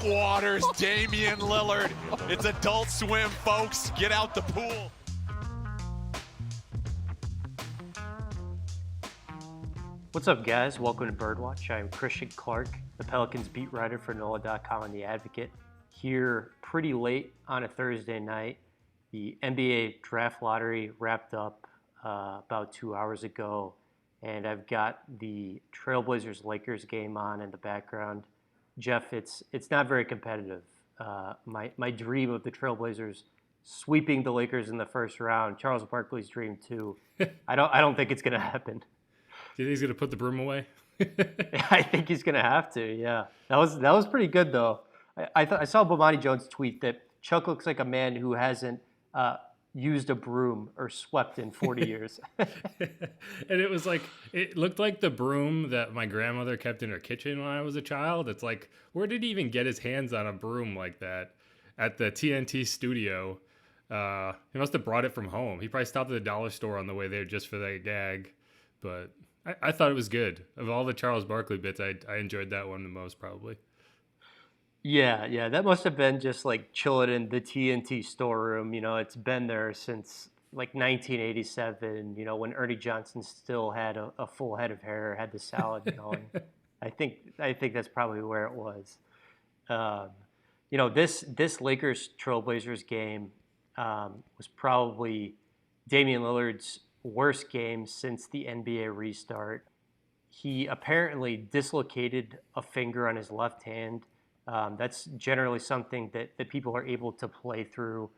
waters, Damian Lillard. It's Adult Swim, folks. Get out the pool. What's up, guys? Welcome to Birdwatch. I'm Christian Clark, the Pelicans beat writer for NOLA.com and The Advocate. Here pretty late on a Thursday night. The NBA draft lottery wrapped up about 2 hours ago, and I've got the Trailblazers-Lakers game on in the background. Jeff, it's not very competitive. My dream of the Trailblazers sweeping the Lakers in the first round, Charles Barkley's dream too. I don't think it's going to happen. Do you think he's going to put the broom away? I think he's going to have to. Yeah, that was pretty good though. I saw Bomani Jones tweet that Chuck looks like a man who hasn't used a broom or swept in 40 years. And it looked like the broom that my grandmother kept in her kitchen when I was a child. It's like, where did he even get his hands on a broom like that at the TNT studio? He must have brought it from home. He probably stopped at the dollar store on the way there just for that gag. But I thought it was good. Of all the Charles Barkley bits, I enjoyed that one the most probably. Yeah, that must have been just like chilling in the TNT storeroom. You know, it's been there since like 1987, you know, when Ernie Johnson still had a full head of hair, had the salad going. I think that's probably where it was. You know, this Lakers Trailblazers game was probably Damian Lillard's worst game since the NBA restart. He apparently dislocated a finger on his left hand. That's generally something that people are able to play through.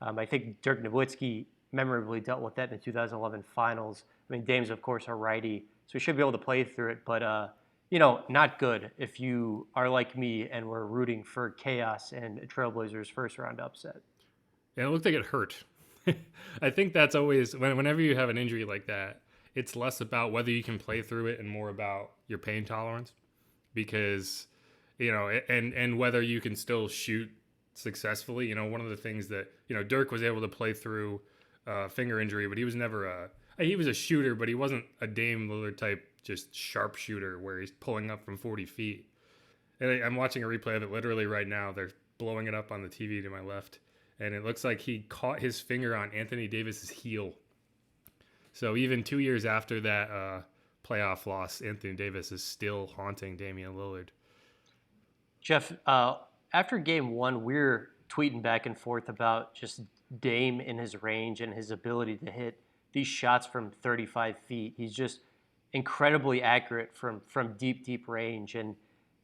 I think Dirk Nowitzki memorably dealt with that in the 2011 finals. I mean, Dame's, of course, a righty, so he should be able to play through it. But, you know, not good if you are like me and we're rooting for chaos and a Trailblazers first-round upset. Yeah, it looked like it hurt. I think that's always, whenever you have an injury like that, it's less about whether you can play through it and more about your pain tolerance. Because... you know, and whether you can still shoot successfully. You know, one of the things that, you know, Dirk was able to play through finger injury, but he was never he was a shooter, but he wasn't a Dame Lillard type, just sharp shooter where he's pulling up from 40 feet. And I'm watching a replay of it literally right now. They're blowing it up on the TV to my left. And it looks like he caught his finger on Anthony Davis's heel. So even 2 years after that playoff loss, Anthony Davis is still haunting Damian Lillard. Jeff, after game one, we were tweeting back and forth about just Dame in his range and his ability to hit these shots from 35 feet. He's just incredibly accurate from deep range. And,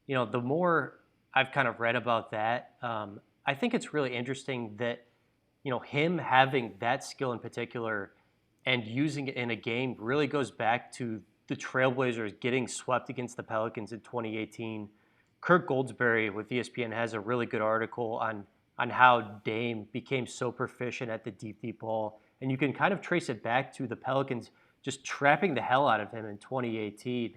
you know, the more I've kind of read about that, I think it's really interesting that, you know, him having that skill in particular and using it in a game really goes back to the Trailblazers getting swept against the Pelicans in 2018. Kirk Goldsberry with ESPN has a really good article on how Dame became so proficient at the deep ball. And you can kind of trace it back to the Pelicans just trapping the hell out of him in 2018.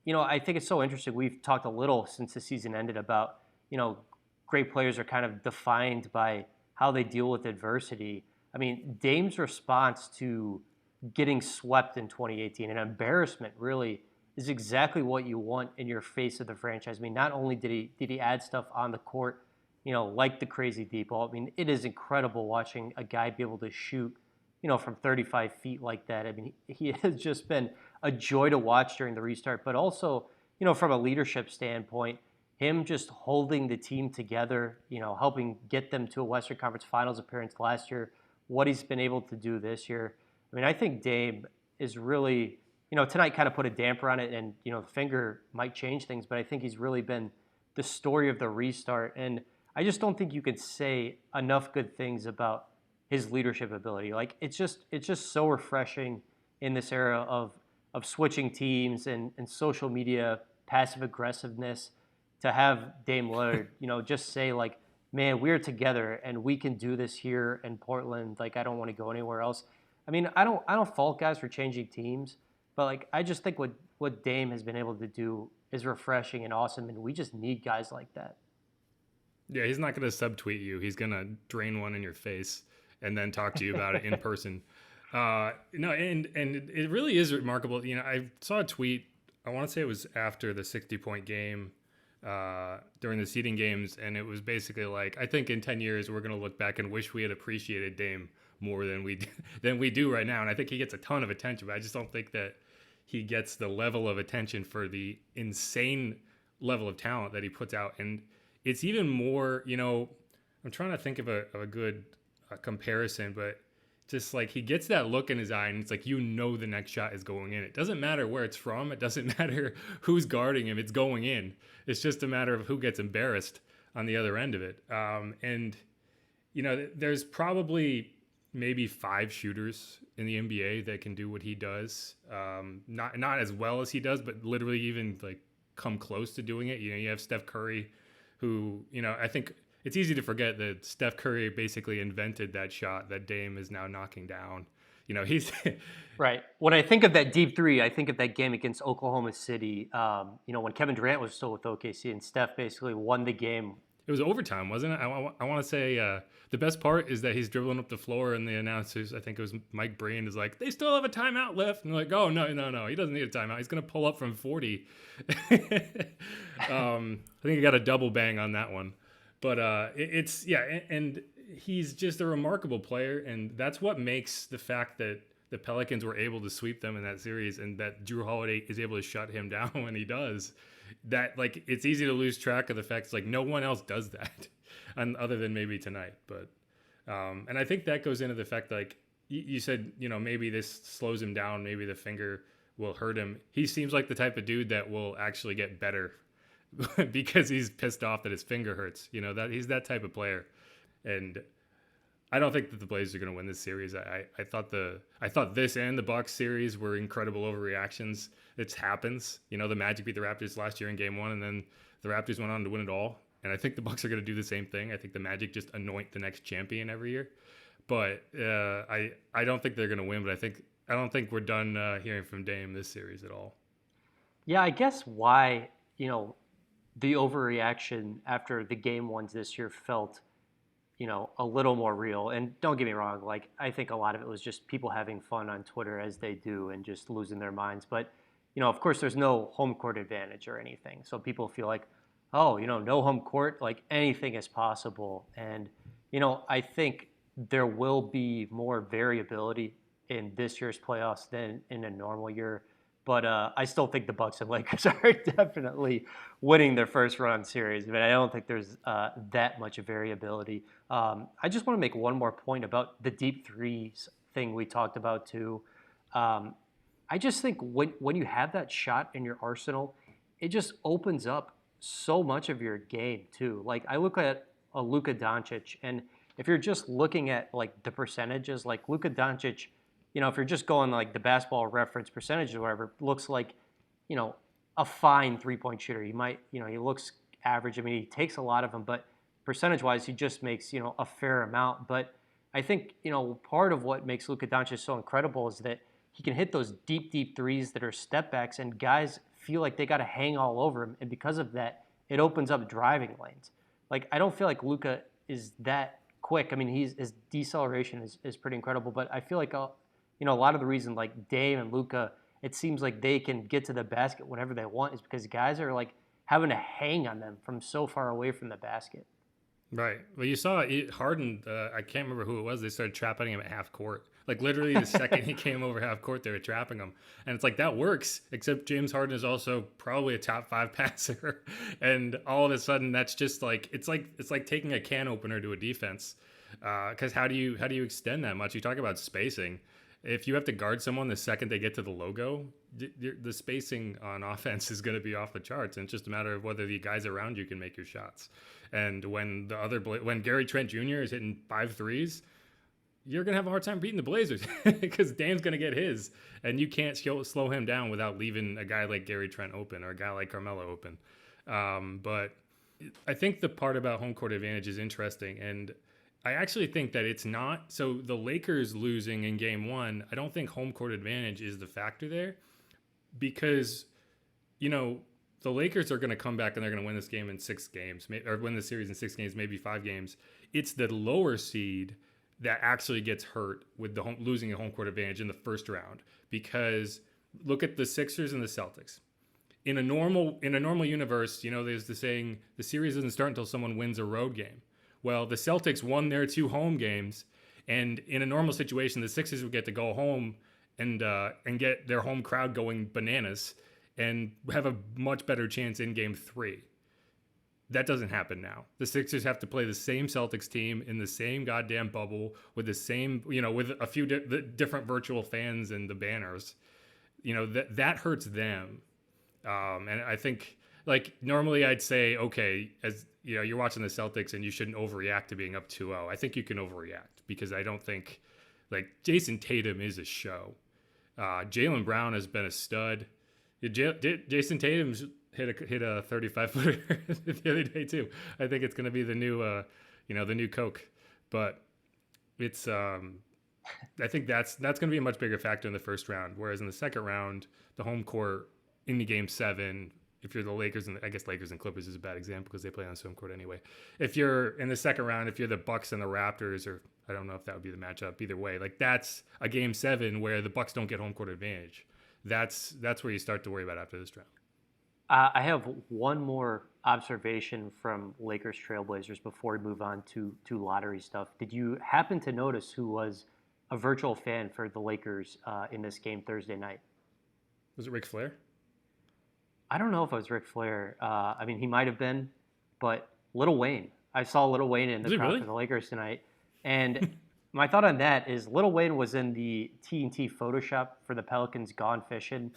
You know, I think it's so interesting. We've talked a little since the season ended about, you know, great players are kind of defined by how they deal with adversity. I mean, Dame's response to getting swept in 2018, an embarrassment really, is exactly what you want in your face of the franchise. I mean, not only did he add stuff on the court, you know, like the crazy deep ball. I mean, it is incredible watching a guy be able to shoot, you know, from 35 feet like that. I mean, he has just been a joy to watch during the restart, but also, you know, from a leadership standpoint, him just holding the team together, you know, helping get them to a Western Conference Finals appearance last year, what he's been able to do this year. I mean, I think Dame is really, you know, tonight kind of put a damper on it, and, you know, the finger might change things, but I think he's really been the story of the restart. And I just don't think you could say enough good things about his leadership ability. Like, it's just so refreshing in this era of switching teams and social media passive aggressiveness to have Dame Lillard, you know, just say like, man, we're together and we can do this here in Portland. Like, I don't want to go anywhere else. I mean, I don't fault guys for changing teams. But, like, I just think what Dame has been able to do is refreshing and awesome, and we just need guys like that. Yeah, he's not going to subtweet you. He's going to drain one in your face and then talk to you about it in person. No, and it really is remarkable. You know, I saw a tweet, I want to say it was after the 60-point game during the seeding games, and it was basically like, I think in 10 years we're going to look back and wish we had appreciated Dame more than we do right now. And I think he gets a ton of attention, but I just don't think that he gets the level of attention for the insane level of talent that he puts out. And it's even more, I'm trying to think of a good comparison, but just like he gets that look in his eye and it's like, the next shot is going in. It doesn't matter where it's from. It doesn't matter who's guarding him. It's going in. It's just a matter of who gets embarrassed on the other end of it. And there's probably maybe 5 shooters in the NBA that can do what he does. Not as well as he does, but literally even like come close to doing it. You have Steph Curry, who, I think it's easy to forget that Steph Curry basically invented that shot that Dame is now knocking down. He's right. When I think of that deep three, I think of that game against Oklahoma City. When Kevin Durant was still with OKC and Steph basically won the game. It was overtime, wasn't it? I want to say the best part is that he's dribbling up the floor and the announcers, I think it was Mike Breen, is like, they still have a timeout left. And they're like, oh, no, he doesn't need a timeout. He's going to pull up from 40. I think he got a double bang on that one. But and he's just a remarkable player. And that's what makes the fact that the Pelicans were able to sweep them in that series and that Drew Holiday is able to shut him down when he does. That, like, it's easy to lose track of the fact it's like no one else does that and other than maybe tonight. But and I think that goes into the fact, like you said, maybe this slows him down, maybe the finger will hurt him. He seems like the type of dude that will actually get better because he's pissed off that his finger hurts. That he's that type of player. And I don't think that the Blazers are going to win this series. I thought this and the Bucks series were incredible overreactions. It happens. The Magic beat the Raptors last year in Game 1, and then the Raptors went on to win it all. And I think the Bucks are going to do the same thing. I think the Magic just anoint the next champion every year. But I don't think they're going to win. But I don't think we're done hearing from Dame this series at all. Yeah, I guess why the overreaction after the game ones this year felt a little more real. And don't get me wrong, like, I think a lot of it was just people having fun on Twitter as they do and just losing their minds. But, of course, there's no home court advantage or anything. So people feel like, oh, no home court, like anything is possible. And, I think there will be more variability in this year's playoffs than in a normal year. But I still think the Bucks and Lakers are definitely winning their first round series. But I don't think there's that much variability. I just want to make one more point about the deep threes thing we talked about too. I just think when you have that shot in your arsenal, it just opens up so much of your game too. Like, I look at a Luka Doncic, and if you're just looking at like the percentages, like Luka Doncic, if you're just going like the basketball reference percentage or whatever, looks like, a fine 3-point shooter. He might, he looks average. I mean, he takes a lot of them, but percentage-wise, he just makes, a fair amount. But I think, part of what makes Luka Doncic so incredible is that he can hit those deep, deep threes that are step backs, and guys feel like they got to hang all over him. And because of that, it opens up driving lanes. Like, I don't feel like Luka is that quick. I mean, his deceleration is pretty incredible, but I feel like a lot of the reason like Dame and Luka, it seems like they can get to the basket whenever they want is because guys are like having to hang on them from so far away from the basket. Right. Well, you saw Harden, I can't remember who it was, they started trapping him at half court. Like, literally the second he came over half court, they were trapping him. And it's like, that works, except James Harden is also probably a top 5 passer. And all of a sudden, that's just like, it's like taking a can opener to a defense. Because how do you extend that much? You talk about spacing. If you have to guard someone the second they get to the logo, the spacing on offense is going to be off the charts. And it's just a matter of whether the guys around you can make your shots. And when when Gary Trent Jr. is hitting 5 threes, you're going to have a hard time beating the Blazers because Dame's going to get his. And you can't slow him down without leaving a guy like Gary Trent open or a guy like Carmelo open. But I think the part about home court advantage is interesting. And I actually think that it's not. So the Lakers losing in Game 1, I don't think home court advantage is the factor there because, the Lakers are going to come back and they're going to win this game in 6 games or win the series in 6 games, maybe 5 games. It's the lower seed that actually gets hurt with the losing a home court advantage in the first round because look at the Sixers and the Celtics. in a normal universe, there's the saying, the series doesn't start until someone wins a road game. Well, the Celtics won their 2 home games, and in a normal situation, the Sixers would get to go home and get their home crowd going bananas and have a much better chance in Game 3. That doesn't happen now. The Sixers have to play the same Celtics team in the same goddamn bubble with the same, with a few different virtual fans and the banners. That hurts them. And I think, like, normally I'd say, okay, as you're watching the Celtics and you shouldn't overreact to being up 2-0. I think you can overreact because I don't think, like, Jason Tatum is a show. Jaylen Brown has been a stud. Jason Tatum's hit a 35-footer the other day too. I think it's going to be the new Coke, but it's I think that's going to be a much bigger factor in the first round. Whereas in the second round, the home court in the Game 7, if you're the Lakers, and I guess Lakers and Clippers is a bad example because they play on home court anyway. If you're in the second round, if you're the Bucks and the Raptors, or I don't know if that would be the matchup either way, like that's a Game 7 where the Bucks don't get home court advantage. That's where you start to worry about after this round. I have one more observation from Lakers Trailblazers before we move on to lottery stuff. Did you happen to notice who was a virtual fan for the Lakers in this game Thursday night? Was it Ric Flair? I don't know if it was Ric Flair. He might have been, but Lil Wayne. I saw Lil Wayne in the crowd for the Lakers tonight. And my thought on that is Lil Wayne was in the TNT Photoshop for the Pelicans Gone Fishing.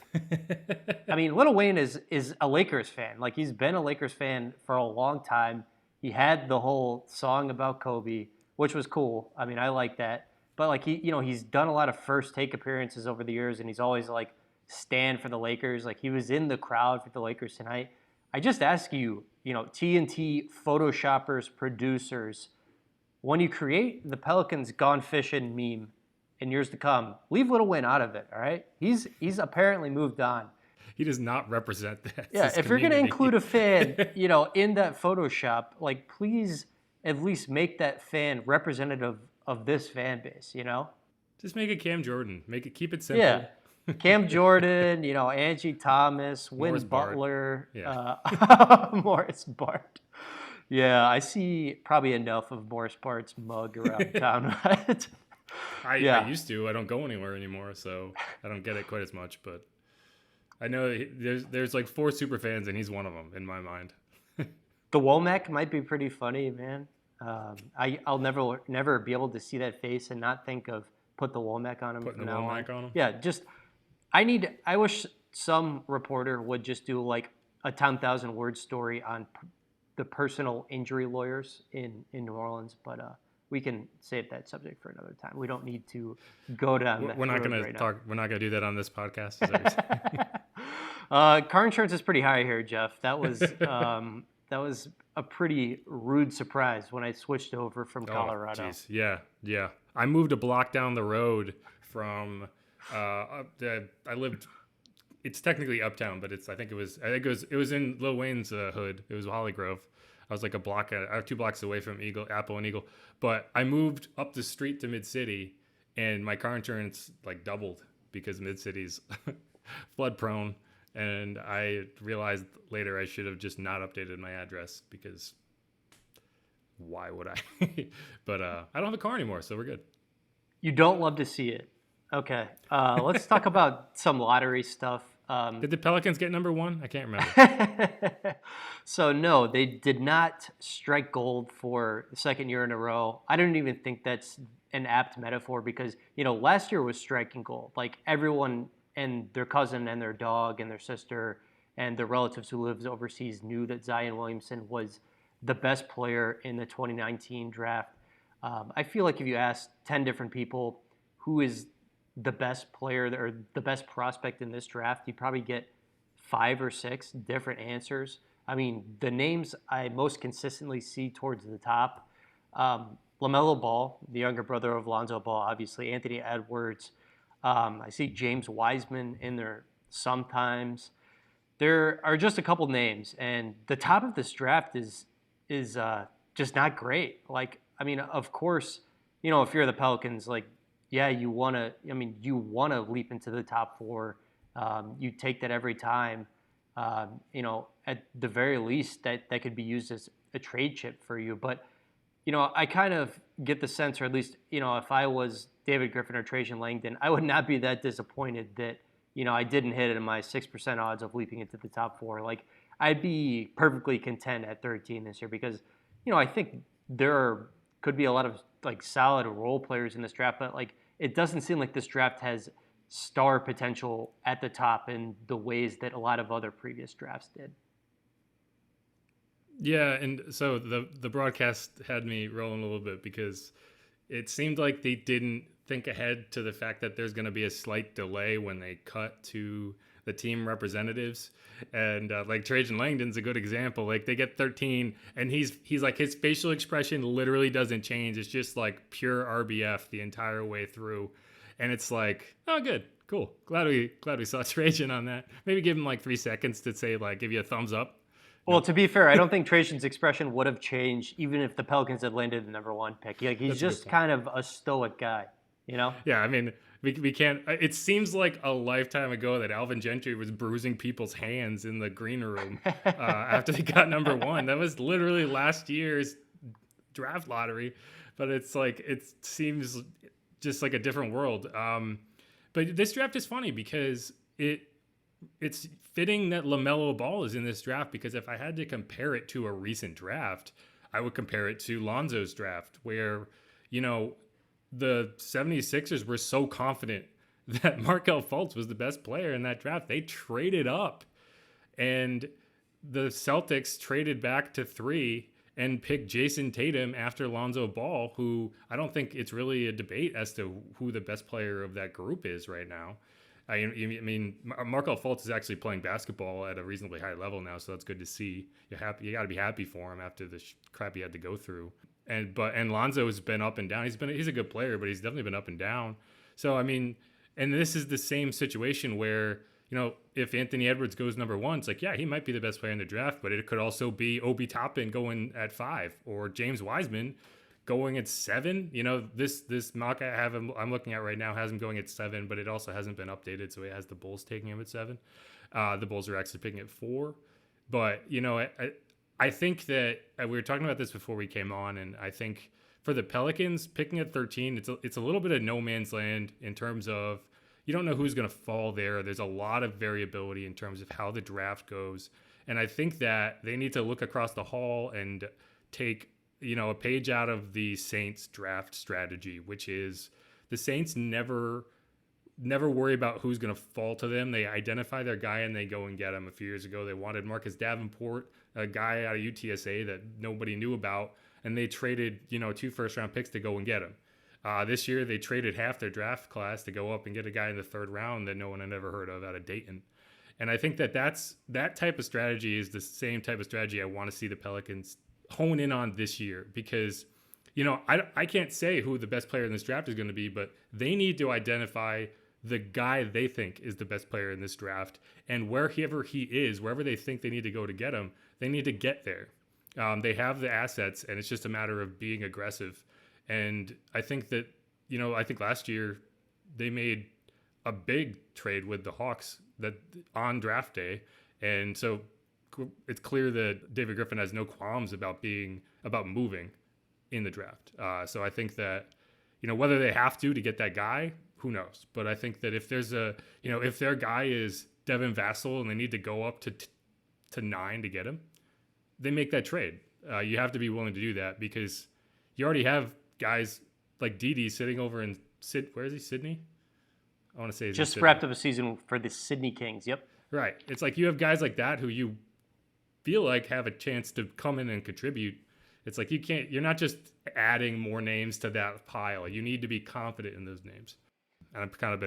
Lil Wayne is a Lakers fan. Like, he's been a Lakers fan for a long time. He had the whole song about Kobe, which was cool. I like that. But, like, he's done a lot of first take appearances over the years, and he's always, like, stand for the Lakers. Like, he was in the crowd for the Lakers tonight. I just ask you, TNT Photoshoppers, producers, when you create the Pelicans Gone Fishing meme in years to come, leave Lil Wayne out of it, all right? He's apparently moved on. He does not represent that. Yeah, if you're going to include a fan, in that Photoshop, like, please at least make that fan representative of this fan base, Just make it Cam Jordan. Keep it simple. Yeah. Cam Jordan, Angie Thomas, Win Butler, Morris Bart. Yeah, I see probably enough of Morris Bart's mug around town. I used to. I don't go anywhere anymore, so I don't get it quite as much. But I know there's like 4 super fans, and he's one of them in my mind. The Womack might be pretty funny, man. I'll never be able to see that face and not think of put the Womack on him. Putting the Womack on him? Yeah, I wish some reporter would just do like a 10,000 word story on the personal injury lawyers in New Orleans, but we can save that subject for another time. We don't need to go down that road. We're not gonna do that on this podcast. Is that car insurance is pretty high here, Jeff. That was a pretty rude surprise when I switched over from Colorado. Geez. Yeah. I moved a block down the road from. I lived. It's technically uptown, but I think it was in Lil Wayne's hood. It was Holly Grove. I was like 2 blocks away from Apple and Eagle. But I moved up the street to Mid City, and my car insurance like doubled because Mid City's flood prone. And I realized later I should have just not updated my address because why would I? But I don't have a car anymore, so we're good. You don't love to see it. Okay, let's talk about some lottery stuff. Did the Pelicans get number 1? I can't remember. So no, they did not strike gold for the second year in a row. I don't even think that's an apt metaphor because, last year was striking gold. Like, everyone and their cousin and their dog and their sister and their relatives who lives overseas knew that Zion Williamson was the best player in the 2019 draft. I feel like if you ask 10 different people who is the best player or the best prospect in this draft, you probably get 5 or 6 different answers. The names I most consistently see towards the top, LaMelo Ball, the younger brother of Lonzo Ball, obviously, Anthony Edwards. I see James Wiseman in there sometimes. There are just a couple names, and the top of this draft is just not great. Like, of course, if you're the Pelicans, like, yeah, you want to leap into the top 4. You take that every time. At the very least, that could be used as a trade chip for you. But I kind of get the sense, or at least, if I was David Griffin or Trajan Langdon, I would not be that disappointed that, I didn't hit it in my 6% odds of leaping into the top four. Like, I'd be perfectly content at 13 this year because, I think could be a lot of like solid role players in this draft, but like, it doesn't seem like this draft has star potential at the top in the ways that a lot of other previous drafts did. Yeah, and so the broadcast had me rolling a little bit because it seemed like they didn't think ahead to the fact that there's going to be a slight delay when they cut to the team representatives. And like Trajan Langdon's a good example. Like they get 13 and he's like, his facial expression literally doesn't change. It's just like pure RBF the entire way through. And it's like, oh, good, cool. Glad we saw Trajan on that. Maybe give him like 3 seconds to say, like, give you a thumbs up. Well, to be fair, I don't think Trajan's expression would have changed even if the Pelicans had landed the number 1 pick. Like, he's just kind of a stoic guy, Yeah, I mean, we can't. It seems like a lifetime ago that Alvin Gentry was bruising people's hands in the green room after they got number 1. That was literally last year's draft lottery. But it's like, it seems just like a different world. But this draft is funny because it's fitting that LaMelo Ball is in this draft, because if I had to compare it to a recent draft, I would compare it to Lonzo's draft where, the 76ers were so confident that Markelle Fultz was the best player in that draft. They traded up, and the Celtics traded back to 3 and picked Jason Tatum after Lonzo Ball, who I don't think it's really a debate as to who the best player of that group is right now. I mean, Markelle Fultz is actually playing basketball at a reasonably high level now, so that's good to see. You got to be happy for him after the crap he had to go through. And Lonzo has been up and down. He's a good player, but he's definitely been up and down. So I mean, and this is the same situation where, if Anthony Edwards goes number 1, it's like, yeah, he might be the best player in the draft, but it could also be Obi Toppin going at 5 or James Wiseman going at 7. This mock I'm looking at right now has him going at 7, but it also hasn't been updated, so it has the Bulls taking him at 7. The Bulls are actually picking at 4. But I think that we were talking about this before we came on, and I think for the Pelicans picking at 13, it's a little bit of no man's land in terms of you don't know who's going to fall there. There's a lot of variability in terms of how the draft goes, and I think that they need to look across the hall and take a page out of the Saints draft strategy, which is the Saints never worry about who's going to fall to them. They identify their guy and they go and get him. A few years ago, they wanted Marcus Davenport, a guy out of UTSA that nobody knew about, and they traded 2 first-round picks to go and get him. This year, they traded half their draft class to go up and get a guy in the 3rd round that no one had ever heard of out of Dayton. And I think that type of strategy is the same type of strategy I want to see the Pelicans hone in on this year, because I can't say who the best player in this draft is going to be, but they need to identify the guy they think is the best player in this draft, and wherever he is, wherever they think they need to go to get him, they need to get there. They have the assets, and it's just a matter of being aggressive. And I think that I think last year they made a big trade with the Hawks that on draft day, and so it's clear that David Griffin has no qualms about moving in the draft. So I think that, whether they have to get that guy, who knows? But I think that if there's if their guy is Devin Vassell and they need to go up to 9 to get him, they make that trade. You have to be willing to do that because you already have guys like Didi sitting over in where is he? Sydney? I want to say just wrapped up a season for the Sydney Kings. Yep. Right. It's like you have guys like that who you feel like have a chance to come in and contribute. It's like you're not just adding more names to that pile. You need to be confident in those names. And I've kind of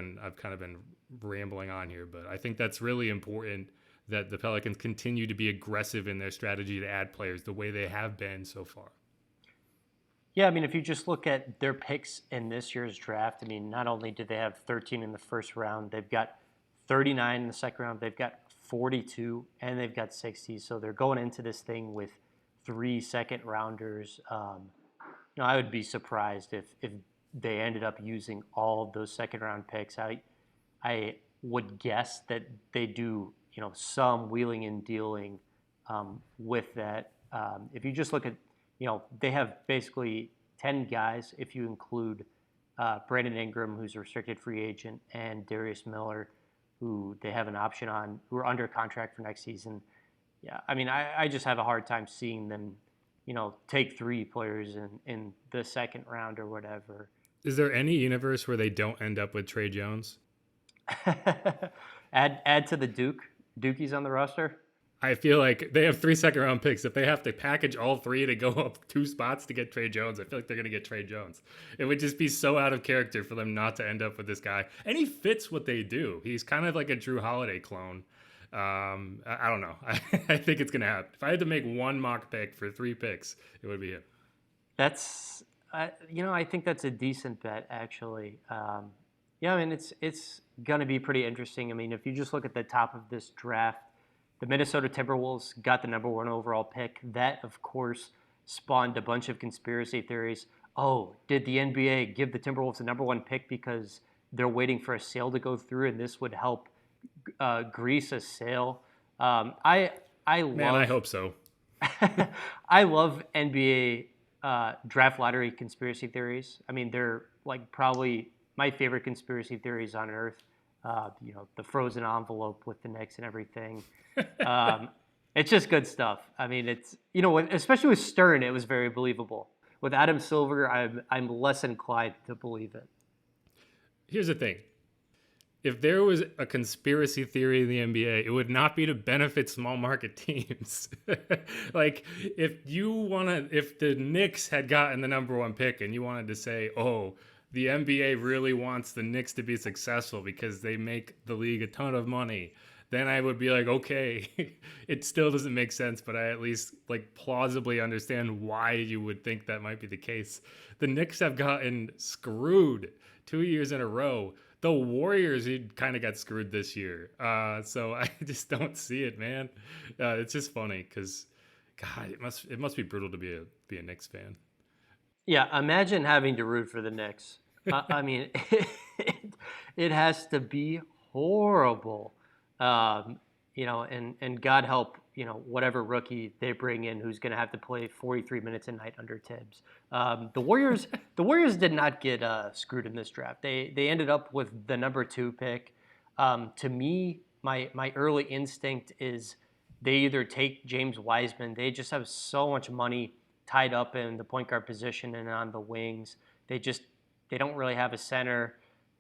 been rambling on here, but I think that's really important that the Pelicans continue to be aggressive in their strategy to add players the way they have been so far. Yeah, I mean, if you just look at their picks in this year's draft, I mean, not only did they have 13 in the 1st round, they've got 39 in the 2nd round, they've got 42, and they've got 60. So they're going into this thing with 3 second-rounders. I would be surprised if they ended up using all of those second-round picks. I would guess that they do, some wheeling and dealing with that. If you just look at, they have basically 10 guys if you include Brandon Ingram, who's a restricted free agent, and Darius Miller, who they have an option on, who are under contract for next season. Yeah, I mean, I just have a hard time seeing them, take 3 players in the second round or whatever. Is there any universe where they don't end up with Trey Jones? add to the Dukies on the roster. I feel like they have 3 second-round picks. If they have to package all 3 to go up 2 spots to get Trey Jones, I feel like they're going to get Trey Jones. It would just be so out of character for them not to end up with this guy. And he fits what they do. He's kind of like a Drew Holiday clone. I don't know. I think it's going to happen. If I had to make one mock pick for 3 picks, it would be him. I think that's a decent bet, actually. I mean, it's going to be pretty interesting. I mean, if you just look at the top of this draft, the Minnesota Timberwolves got the number 1 overall pick. That, of course, spawned a bunch of conspiracy theories. Oh, did the NBA give the Timberwolves the number 1 pick because they're waiting for a sale to go through, and this would help grease a sale? I hope so. I love NBA draft lottery conspiracy theories. I mean, they're like probably my favorite conspiracy theories on earth. The frozen envelope with the Knicks and everything. It's just good stuff. I mean, it's, especially with Stern, it was very believable. With Adam Silver, I'm less inclined to believe it. Here's the thing. If there was a conspiracy theory in the NBA, it would not be to benefit small market teams. Like, if the Knicks had gotten the number 1 pick and you wanted to say, oh, the NBA really wants the Knicks to be successful because they make the league a ton of money, then I would be like, okay, it still doesn't make sense, but I at least plausibly understand why you would think that might be the case. The Knicks have gotten screwed 2 years in a row. The Warriors kind of got screwed this year. So I just don't see it, man. It's just funny because, God, it must be brutal to be a Knicks fan. Yeah, imagine having to root for the Knicks. I mean, it has to be horrible. And God help, whatever rookie they bring in who's going to have to play 43 minutes a night under Tibbs. The Warriors did not get screwed in this draft. They ended up with the number 2 pick. To me, my early instinct is they either take James Wiseman. They just have so much money tied up in the point guard position and on the wings. They don't really have a center.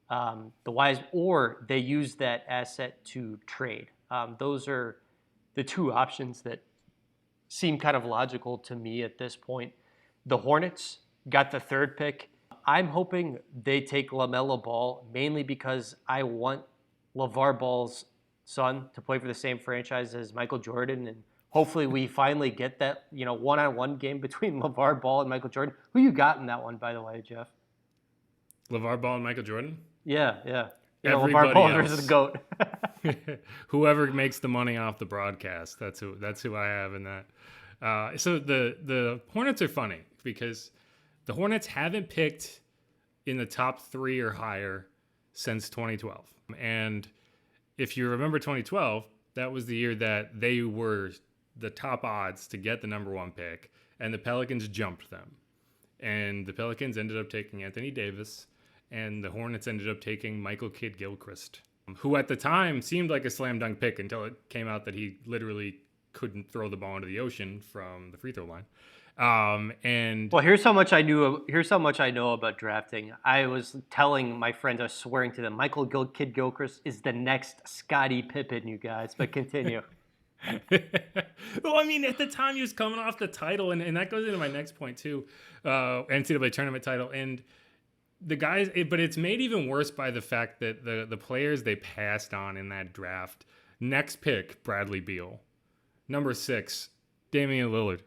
Or they use that asset to trade. Those are the 2 options that seem kind of logical to me at this point. The Hornets got the 3rd pick. I'm hoping they take LaMelo Ball, mainly because I want LeVar Ball's son to play for the same franchise as Michael Jordan, and hopefully we finally get that one-on-one game between LeVar Ball and Michael Jordan. Who you got in that one, by the way, Jeff? LeVar Ball and Michael Jordan? Yeah. Everybody LeVar Ball else. versus the GOAT. Whoever makes the money off the broadcast, that's who I have in that. So the Hornets are funny because the Hornets haven't picked in the top 3 or higher since 2012. And if you remember 2012, that was the year that they were the top odds to get the number 1 pick, and the Pelicans jumped them. And the Pelicans ended up taking Anthony Davis, and the Hornets ended up taking Michael Kidd-Gilchrist, who at the time seemed like a slam dunk pick until it came out that he literally couldn't throw the ball into the ocean from the free throw line. Well, here's how much I know about drafting. I was telling my friends, I was swearing to them, Michael Kidd-Gilchrist is the next Scottie Pippen, you guys. But continue. Well, I mean, at the time he was coming off the title, and that goes into my next point too, NCAA tournament title, and the guys. But it's made even worse by the fact that the players they passed on in that draft. Next pick, Bradley Beal. Number 6, Damian Lillard.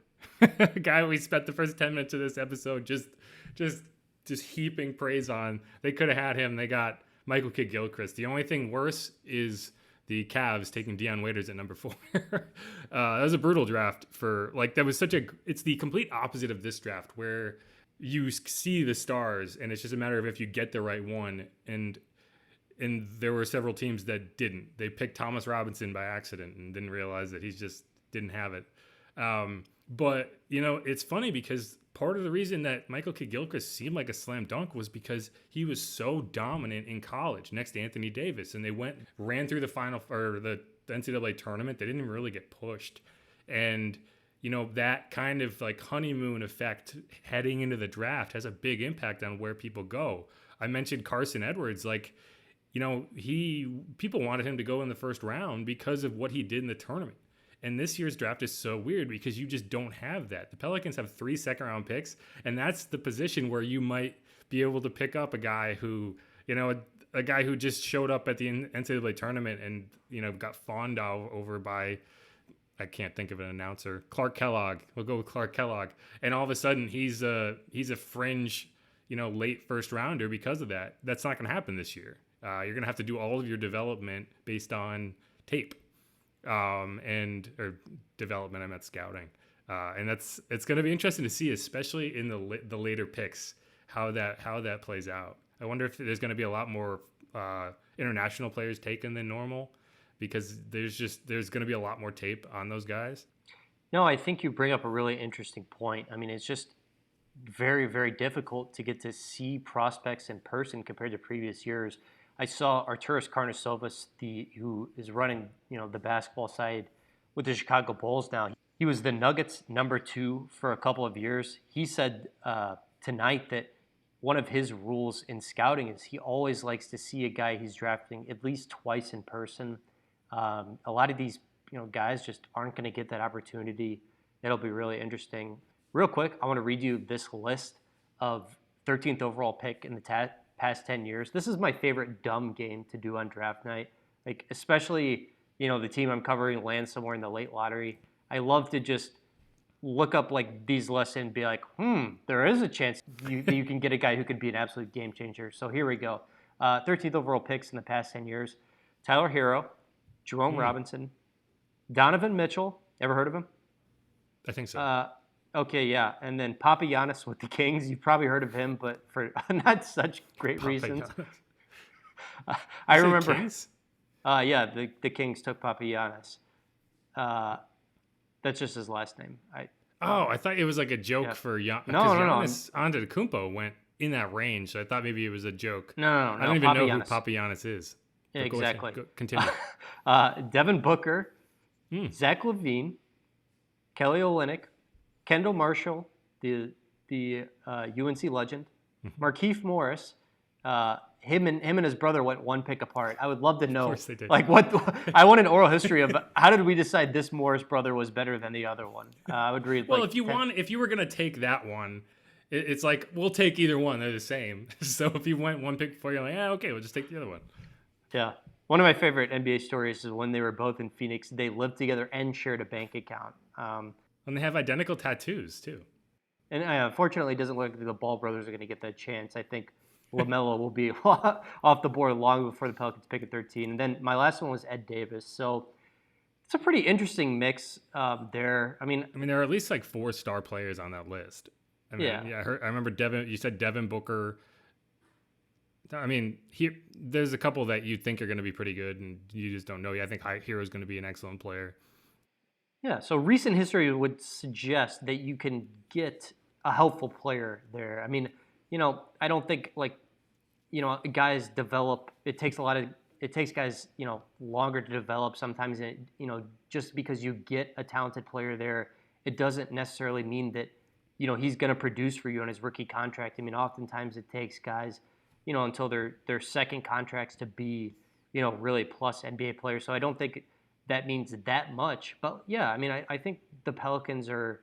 Guy we spent the first 10 minutes of this episode just heaping praise on. They could have had him. They got Michael Kidd-Gilchrist. The only thing worse is the Cavs taking Deion Waiters at number 4. That was a brutal draft it's the complete opposite of this draft where you see the stars and it's just a matter of if you get the right one. And and there were several teams that didn't. They picked Thomas Robinson by accident and didn't realize that he just didn't have it. But, it's funny because part of the reason that Michael Kidd-Gilchrist seemed like a slam dunk was because he was so dominant in college next to Anthony Davis. And they ran through the final or the NCAA tournament. They didn't even really get pushed. And, that kind of like honeymoon effect heading into the draft has a big impact on where people go. I mentioned Carson Edwards, people wanted him to go in the first round because of what he did in the tournament. And this year's draft is so weird because you just don't have that. The Pelicans have 3 second-round picks, and that's the position where you might be able to pick up a guy who, a guy who just showed up at the NCAA tournament and, got fawned over by, I can't think of an announcer, Clark Kellogg. We'll go with Clark Kellogg. And all of a sudden, he's a fringe, late first rounder because of that. That's not going to happen this year. You're going to have to do all of your development based on tape. Or development, I meant scouting. And it's going to be interesting to see, especially in the later picks, how that plays out. I wonder if there's going to be a lot more international players taken than normal because there's going to be a lot more tape on those guys. No, I think you bring up a really interesting point. I mean, it's just very, very difficult to get to see prospects in person compared to previous years. I saw Arturas Karnisovas, who is running, the basketball side with the Chicago Bulls now. He was the Nuggets number 2 for a couple of years. He said tonight that one of his rules in scouting is he always likes to see a guy he's drafting at least twice in person. A lot of these, guys just aren't going to get that opportunity. It'll be really interesting. Real quick, I want to read you this list of 13th overall pick in the past 10 years. This is my favorite dumb game to do on draft night. Like, especially, the team I'm covering lands somewhere in the late lottery. I love to just look up like these lists and be like, there is a chance you can get a guy who could be an absolute game changer. So here we go. 13th overall picks in the past 10 years. Tyler Hero, Jerome Robinson, Donovan Mitchell. Ever heard of him? I think so. Okay, yeah. And then Papagiannis with the Kings. You've probably heard of him, but for not such great reasons. I remember. Kings? Yeah, the Kings took Papagiannis. That's just his last name. I thought it was like a joke for Giannis. No. Giannis Antetokounmpo went in that range, so I thought maybe it was a joke. No. I don't even know who Papagiannis is. Yeah, exactly. Continue. Devin Booker, Zach LaVine, Kelly Olynyk, Kendall Marshall, the UNC legend, Markieff Morris. Him and his brother went one pick apart. I would love to know, of course they did. like I want an oral history of how did we decide this Morris brother was better than the other one. I would read. Well, if you were gonna take that one, it's like we'll take either one. They're the same. So if you went one pick before, you're like, okay, we'll just take the other one. Yeah. One of my favorite NBA stories is when they were both in Phoenix. They lived together and shared a bank account. And they have identical tattoos too. And unfortunately, it doesn't look like the Ball brothers are going to get that chance. I think LaMelo will be off the board long before the Pelicans pick at 13. And then my last one was Ed Davis. So it's a pretty interesting mix there. I mean, there are at least like 4 star players on that list. I remember Devin. You said Devin Booker. I mean, there's a couple that you think are going to be pretty good, and you just don't know. I think Hero's going to be an excellent player. Yeah, so recent history would suggest that you can get a helpful player there. I mean, I don't think guys develop. It takes guys, longer to develop sometimes. Just because you get a talented player there, it doesn't necessarily mean that, he's going to produce for you on his rookie contract. I mean, oftentimes it takes guys, until their second contracts to be, really plus NBA players. So I don't think that means that much. But yeah, I mean, I think the Pelicans are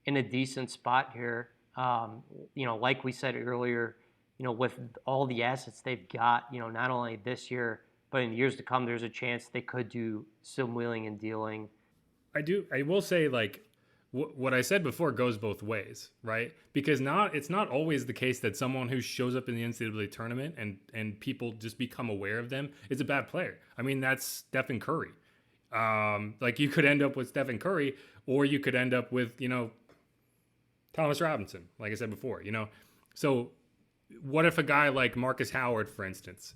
in a decent spot here. Like we said earlier, with all the assets they've got, not only this year, but in years to come, there's a chance they could do some wheeling and dealing. I will say, like, what I said before goes both ways, right? Because it's not always the case that someone who shows up in the NCAA tournament and people just become aware of them is a bad player. I mean, that's Stephen Curry. Like, you could end up with Stephen Curry, or you could end up with, Thomas Robinson, like I said before, So what if a guy like Marcus Howard, for instance,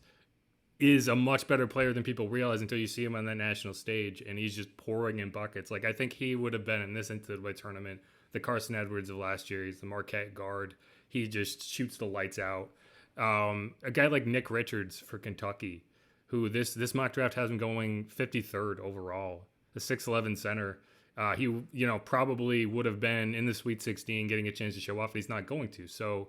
is a much better player than people realize until you see him on that national stage, and he's just pouring in buckets. Like, I think he would have been in this NCAA tournament the Carson Edwards of last year. He's the Marquette guard. He just shoots the lights out. A guy like Nick Richards for Kentucky, who this mock draft has him going 53rd overall, the 6'11 center. He probably would have been in the Sweet 16 getting a chance to show off, but he's not going to. So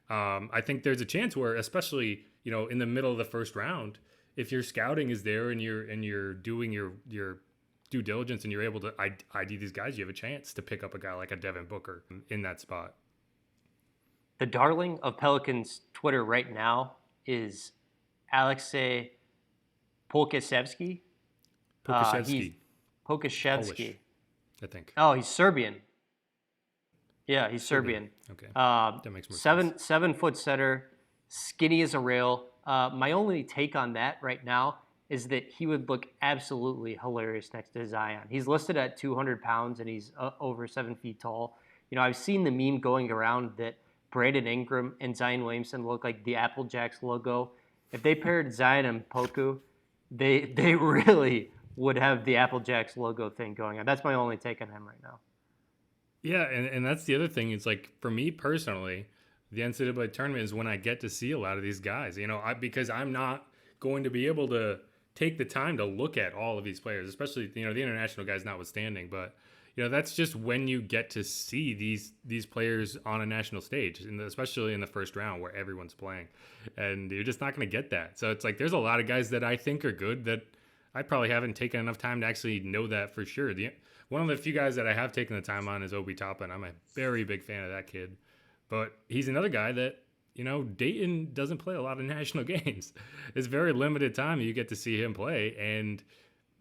I think there's a chance where, especially in the middle of the first round, if your scouting is there and you're doing your due diligence and you're able to ID these guys, you have a chance to pick up a guy like a Devin Booker in that spot. The darling of Pelicans Twitter right now is Alexei Pokashevsky. Pokashevsky. Pokashevsky. I think. Oh, he's Serbian. Yeah, he's Serbian. Okay. That makes more sense. 7 foot center, skinny as a rail. My only take on that right now is that he would look absolutely hilarious next to Zion. He's listed at 200 pounds and he's over 7 feet tall. I've seen the meme going around that Brandon Ingram and Zion Williamson look like the Apple Jacks logo. If they paired Zion and Poku, they really would have the Apple Jacks logo thing going on. That's my only take on him right now. Yeah, and that's the other thing. It's like, for me personally, the NCAA tournament is when I get to see a lot of these guys. Because I'm not going to be able to take the time to look at all of these players, especially the international guys notwithstanding. But that's just when you get to see these players on a national stage, and especially in the first round where everyone's playing, and you're just not going to get that. So it's like there's a lot of guys that I think are good that I probably haven't taken enough time to actually know that for sure. One of the few guys that I have taken the time on is Obi Toppin. I'm a very big fan of that kid, but he's another guy that Dayton doesn't play a lot of national games. It's very limited time you get to see him play, and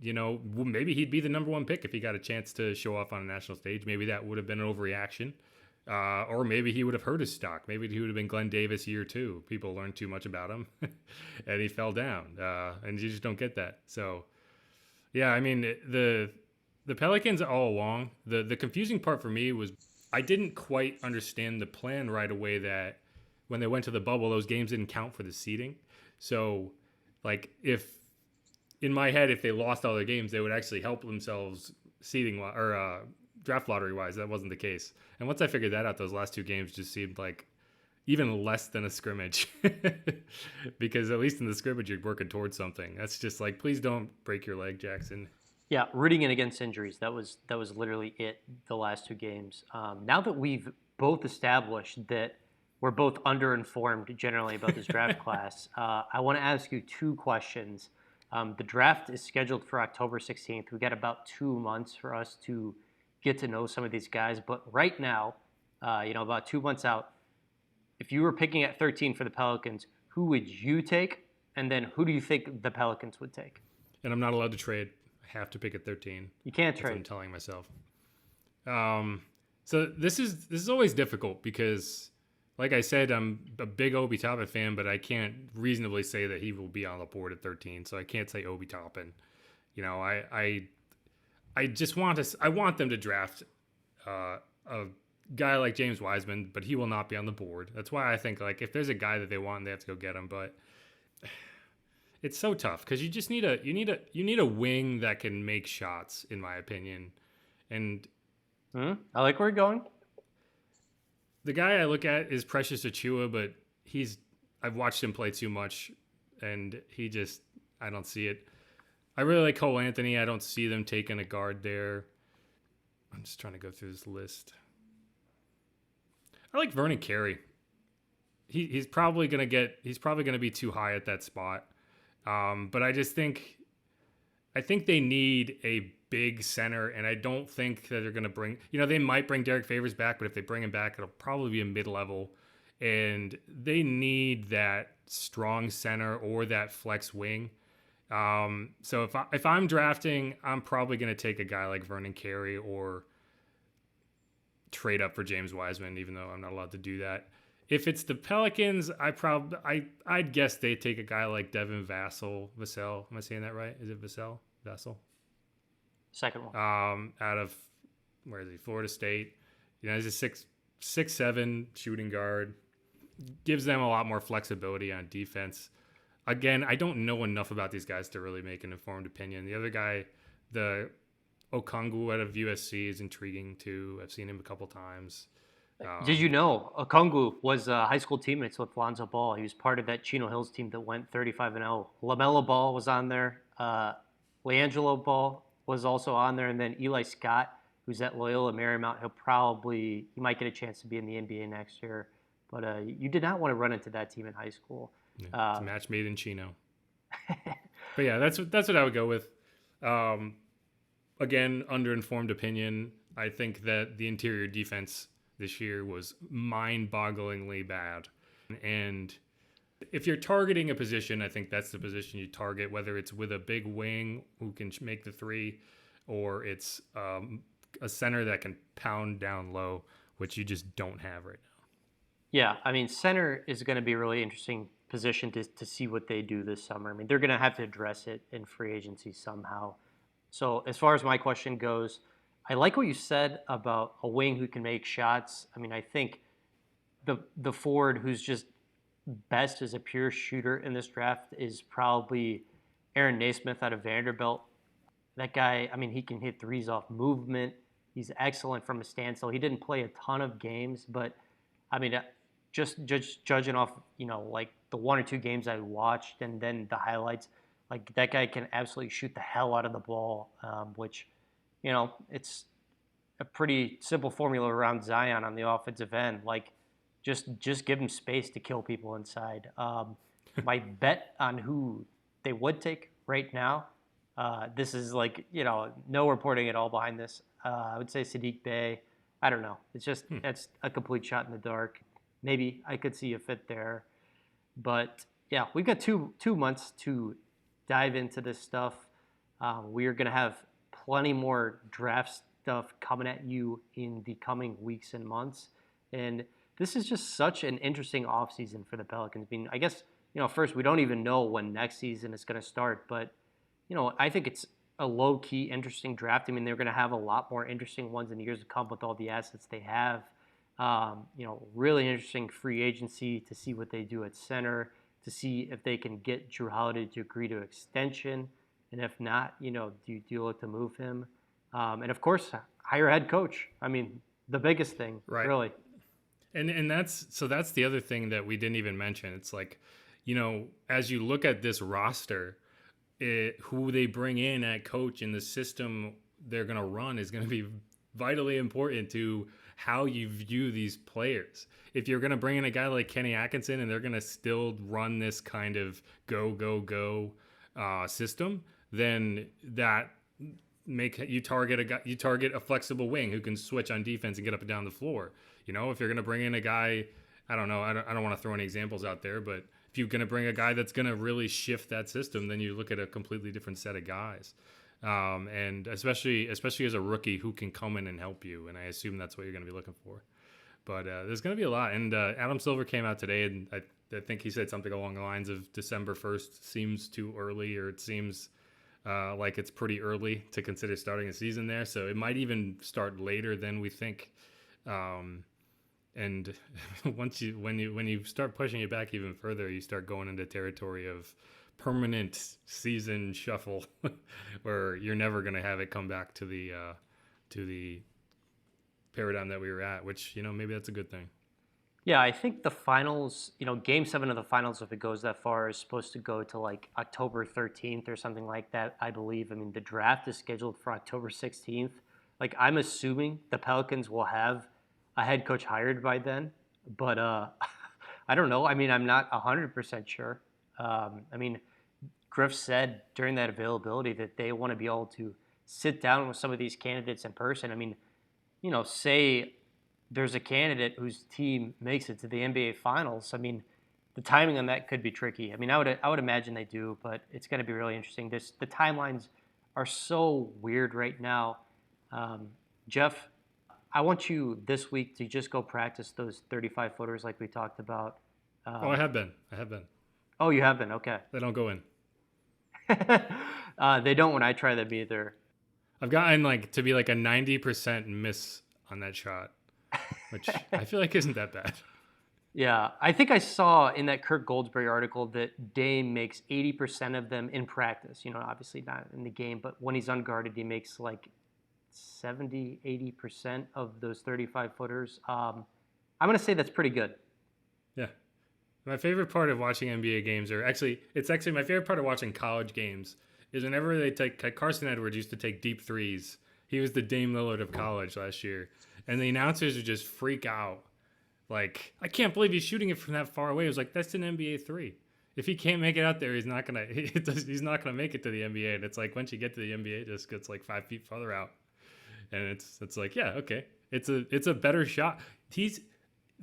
maybe he'd be the number 1 pick if he got a chance to show off on a national stage. Maybe that would have been an overreaction. Or maybe he would have hurt his stock. Maybe he would have been Glenn Davis year 2. People learned too much about him and he fell down. And you just don't get that. So, yeah, I mean, the Pelicans all along, the confusing part for me was I didn't quite understand the plan right away that when they went to the bubble, those games didn't count for the seeding. So, like, in my head, if they lost all their games, they would actually help themselves seeding or draft lottery wise. That wasn't the case. And once I figured that out, those last 2 games just seemed like even less than a scrimmage, because at least in the scrimmage, you're working towards something. That's just like, please don't break your leg, Jackson. Yeah, rooting in against injuries. That was literally it. The last 2 games. Now that we've both established that we're both underinformed generally about this draft class, I want to ask you 2 questions. The draft is scheduled for October 16th. We got about 2 months for us to get to know some of these guys. But right now, about 2 months out, if you were picking at 13 for the Pelicans, who would you take? And then who do you think the Pelicans would take? And I'm not allowed to trade. I have to pick at 13. You can't That's trade. what I'm telling myself. So this is always difficult because, like I said, I'm a big Obi Toppin fan, but I can't reasonably say that he will be on the board at 13. So I can't say Obi Toppin. I just want them to draft a guy like James Wiseman, but he will not be on the board. That's why I think, like, if there's a guy that they want, they have to go get him. But it's so tough because you just need a wing that can make shots, in my opinion. And I like where you're going. The guy I look at is Precious Achiuwa, but I've watched him play too much, and I don't see it. I really like Cole Anthony. I don't see them taking a guard there. I'm just trying to go through this list. I like Vernon Carey. He's probably gonna be too high at that spot. But I think they need a big center, and I don't think that they're going to bring, they might bring Derek Favors back, but if they bring him back, it'll probably be a mid-level, and they need that strong center or that flex wing. So if I'm drafting, I'm probably going to take a guy like Vernon Carey or trade up for James Wiseman, even though I'm not allowed to do that. If it's the Pelicans, I'd guess they take a guy like Devin Vassell. Am I saying that right? Is it Vassell? Second one. Out of, where is he? Florida State. He's a 6'7" shooting guard. Gives them a lot more flexibility on defense. again, I don't know enough about these guys to really make an informed opinion. The other guy, the Okongwu out of USC, is intriguing too. I've seen him a couple times. Did you know Okongwu was high school teammates with Lonzo Ball? He was part of that Chino Hills team that went 35-0. LaMelo Ball was on there. LiAngelo Ball was also on there, and then Eli Scott, who's at Loyola Marymount. He might get a chance to be in the NBA next year. But you did not want to run into that team in high school. Yeah, it's a match made in Chino. But yeah, that's what I would go with. Again, underinformed opinion. I think that the interior defense this year was mind-bogglingly bad. And if you're targeting a position, I think that's the position you target, whether it's with a big wing who can make the three, or it's a center that can pound down low, which you just don't have right now. Yeah, I mean, center is going to be a really interesting position to see what they do this summer. I mean, they're going to have to address it in free agency somehow. So as far as my question goes, I like what you said about a wing who can make shots. I mean, I think the forward who's just best as a pure shooter in this draft is probably Aaron Naismith out of Vanderbilt. That guy, I mean, he can hit threes off movement. He's excellent from a standstill. He didn't play a ton of games, but I mean, just judging off, like the one or two games I watched and then the highlights, like that guy can absolutely shoot the hell out of the ball, which, it's a pretty simple formula around Zion on the offensive end. Like, just give him space to kill people inside. My bet on who they would take right now, this is like, no reporting at all behind this. I would say Sadiq Bey. I don't know. It's just that's a complete shot in the dark. Maybe I could see a fit there. But, yeah, we've got two months to dive into this stuff. We are going to have plenty more draft stuff coming at you in the coming weeks and months. And this is just such an interesting offseason for the Pelicans. I mean, I guess, first, we don't even know when next season is going to start. But, I think it's a low-key interesting draft. I mean, they're going to have a lot more interesting ones in the years to come with all the assets they have. Really interesting free agency to see what they do at center, to see if they can get Drew Holiday to agree to extension. And if not, do you look to move him? And, of course, hire a head coach. I mean, the biggest thing, right. Really. And that's the other thing that we didn't even mention. It's like, as you look at this roster, who they bring in at coach and the system they're going to run is going to be vitally important to how you view these players. If you're going to bring in a guy like Kenny Atkinson and they're going to still run this kind of go system, then that you target a flexible wing who can switch on defense and get up and down the floor. If you're going to bring in a guy, I don't know, I don't want to throw any examples out there, but if you're going to bring a guy that's going to really shift that system, then you look at a completely different set of guys. And especially as a rookie who can come in and help you. And I assume that's what you're going to be looking for. But there's going to be a lot. And Adam Silver came out today, and I think he said something along the lines of December 1st seems too early, or it seems like it's pretty early to consider starting a season there. So it might even start later than we think. And when you start pushing it back even further, you start going into territory of permanent season shuffle where you're never going to have it come back to the paradigm that we were at, which, maybe that's a good thing. Yeah, I think the finals, Game 7 of the finals, if it goes that far, is supposed to go to like October 13th or something like that, I believe. I mean, the draft is scheduled for October 16th. Like, I'm assuming the Pelicans will have a head coach hired by then, but I don't know. I mean, I'm not 100% sure. I mean, Griff said during that availability that they want to be able to sit down with some of these candidates in person. I mean, say there's a candidate whose team makes it to the NBA Finals. I mean, the timing on that could be tricky. I mean, I would imagine they do, but it's going to be really interesting. The timelines are so weird right now. Jeff, I want you this week to just go practice those 35 footers like we talked about. I have been. Oh, you have been? Okay. They don't go in. They don't when I try them either. I've gotten to be like a 90% miss on that shot, which I feel like isn't that bad. Yeah, I think I saw in that Kirk Goldsberry article that Dame makes 80% of them in practice. Obviously not in the game, but when he's unguarded, he makes like 70, 80% of those 35 footers. I'm going to say that's pretty good. Yeah. My favorite part of watching NBA games, it's actually my favorite part of watching college games, is whenever they take, Carson Edwards used to take deep threes. He was the Dame Lillard of college last year. And the announcers would just freak out. Like, I can't believe he's shooting it from that far away. It was like, that's an NBA three. If he can't make it out there, he's not gonna make it to the NBA. And it's like, once you get to the NBA, it just gets like 5 feet farther out. And it's like, yeah, okay. It's a better shot.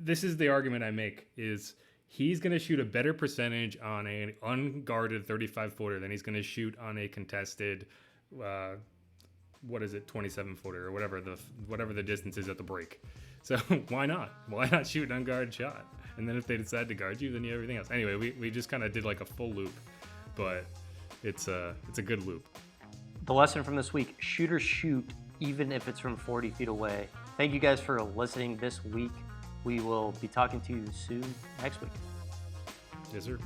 This is the argument I make, is he's going to shoot a better percentage on an unguarded 35-footer than he's going to shoot on a contested, 27-footer or whatever the distance is at the break. So why not? Why not shoot an unguarded shot? And then if they decide to guard you, then you have everything else. Anyway, we just kind of did like a full loop, but it's a good loop. The lesson from this week: shooters shoot even if it's from 40 feet away. Thank you guys for listening this week. We will be talking to you soon next week. Yes, sir.